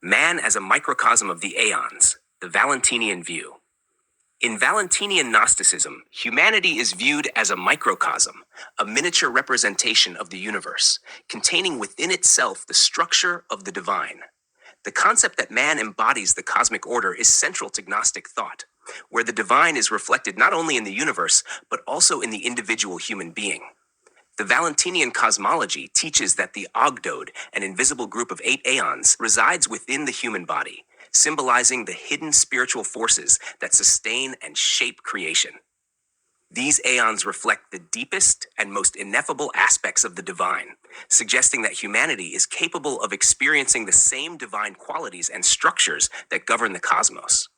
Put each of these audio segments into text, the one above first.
Man as a microcosm of the Aeons, the Valentinian view. In Valentinian Gnosticism, humanity is viewed as a microcosm, a miniature representation of the universe, containing within itself the structure of the divine. The concept that man embodies the cosmic order is central to Gnostic thought, where the divine is reflected not only in the universe, but also in the individual human being. The Valentinian cosmology teaches that the Ogdoad, an invisible group of 8 Aeons, resides within the human body, symbolizing the hidden spiritual forces that sustain and shape creation. These Aeons reflect the deepest and most ineffable aspects of the divine, suggesting that humanity is capable of experiencing the same divine qualities and structures that govern the cosmos.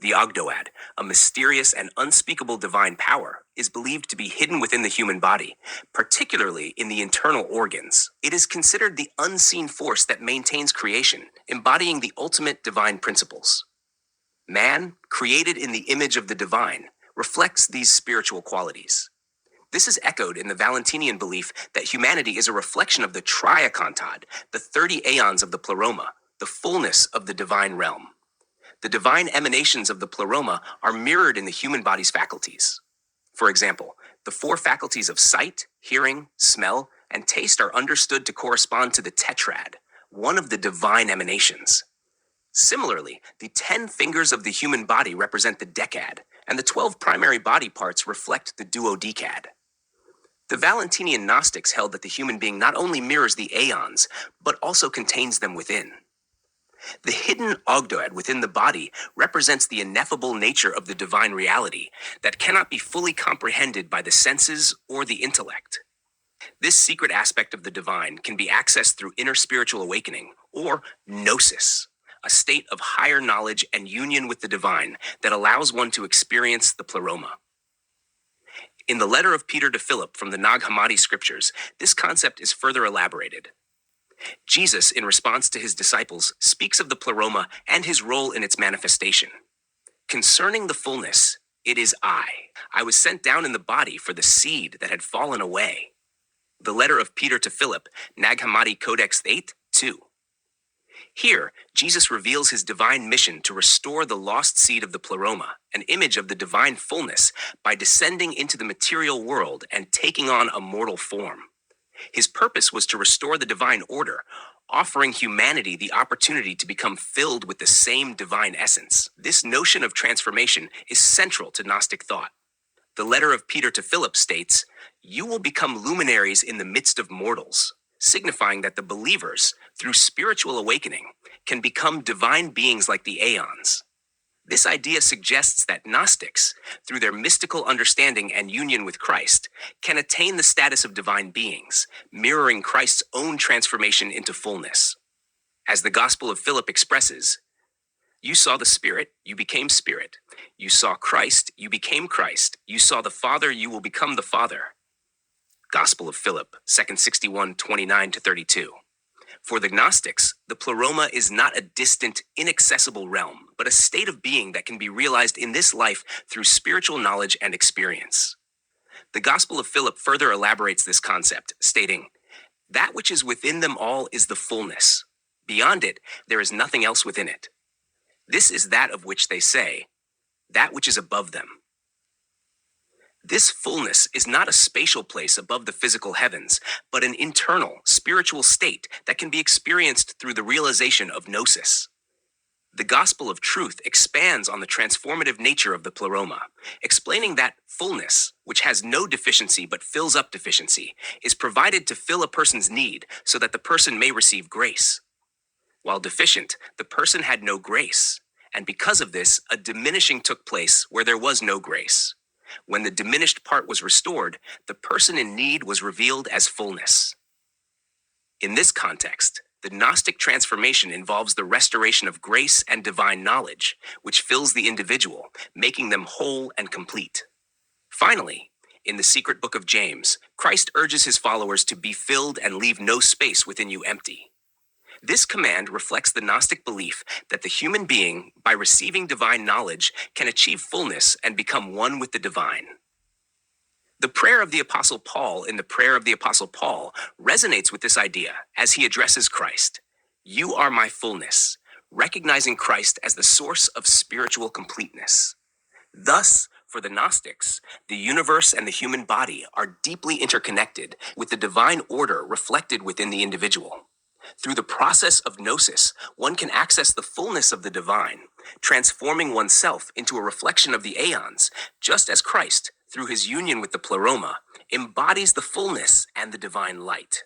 The Ogdoad, a mysterious and unspeakable divine power, is believed to be hidden within the human body, particularly in the internal organs. It is considered the unseen force that maintains creation, embodying the ultimate divine principles. Man, created in the image of the divine, reflects these spiritual qualities. This is echoed in the Valentinian belief that humanity is a reflection of the Triacontad, the 30 Aeons of the Pleroma, the fullness of the divine realm. The divine emanations of the Pleroma are mirrored in the human body's faculties. For example, the 4 faculties of sight, hearing, smell, and taste are understood to correspond to the Tetrad, one of the divine emanations. Similarly, the 10 fingers of the human body represent the Decad, and the 12 primary body parts reflect the Duodecad. The Valentinian Gnostics held that the human being not only mirrors the Aeons, but also contains them within. The hidden Ogdoad within the body represents the ineffable nature of the divine reality that cannot be fully comprehended by the senses or the intellect. This secret aspect of the divine can be accessed through inner spiritual awakening, or gnosis, a state of higher knowledge and union with the divine that allows one to experience the Pleroma. In the letter of Peter to Philip from the Nag Hammadi scriptures, this concept is further elaborated. Jesus, in response to his disciples, speaks of the Pleroma and his role in its manifestation. Concerning the fullness, it is I. I was sent down in the body for the seed that had fallen away. The letter of Peter to Philip, Nag Hammadi Codex 8:2. Here, Jesus reveals his divine mission to restore the lost seed of the Pleroma, an image of the divine fullness, by descending into the material world and taking on a mortal form. His purpose was to restore the divine order, offering humanity the opportunity to become filled with the same divine essence. This notion of transformation is central to Gnostic thought. The letter of Peter to Philip states, "You will become luminaries in the midst of mortals," signifying that the believers, through spiritual awakening, can become divine beings like the Aeons. This idea suggests that Gnostics, through their mystical understanding and union with Christ, can attain the status of divine beings, mirroring Christ's own transformation into fullness. As the Gospel of Philip expresses, "You saw the Spirit, you became Spirit. You saw Christ, you became Christ. You saw the Father, you will become the Father." Gospel of Philip, 2 61, 29-32. For the Gnostics, the Pleroma is not a distant, inaccessible realm, but a state of being that can be realized in this life through spiritual knowledge and experience. The Gospel of Philip further elaborates this concept, stating, "That which is within them all is the fullness. Beyond it, there is nothing else within it. This is that of which they say, that which is above them." This fullness is not a spatial place above the physical heavens, but an internal, spiritual state that can be experienced through the realization of gnosis. The Gospel of Truth expands on the transformative nature of the Pleroma, explaining that fullness, which has no deficiency but fills up deficiency, is provided to fill a person's need so that the person may receive grace. While deficient, the person had no grace, and because of this, a diminishing took place where there was no grace. When the diminished part was restored, the person in need was revealed as fullness. In this context, the Gnostic transformation involves the restoration of grace and divine knowledge, which fills the individual, making them whole and complete. Finally, in the secret book of James, Christ urges his followers to be filled and leave no space within you empty. This command reflects the Gnostic belief that the human being, by receiving divine knowledge, can achieve fullness and become one with the divine. The prayer of the Apostle Paul in the Prayer of the Apostle Paul resonates with this idea as he addresses Christ. "You are my fullness. recognizing Christ as the source of spiritual completeness. Thus, for the Gnostics, the universe and the human body are deeply interconnected with the divine order reflected within the individual. Through the process of gnosis, one can access the fullness of the divine, transforming oneself into a reflection of the Aeons, just as Christ, through his union with the Pleroma, embodies the fullness and the divine light.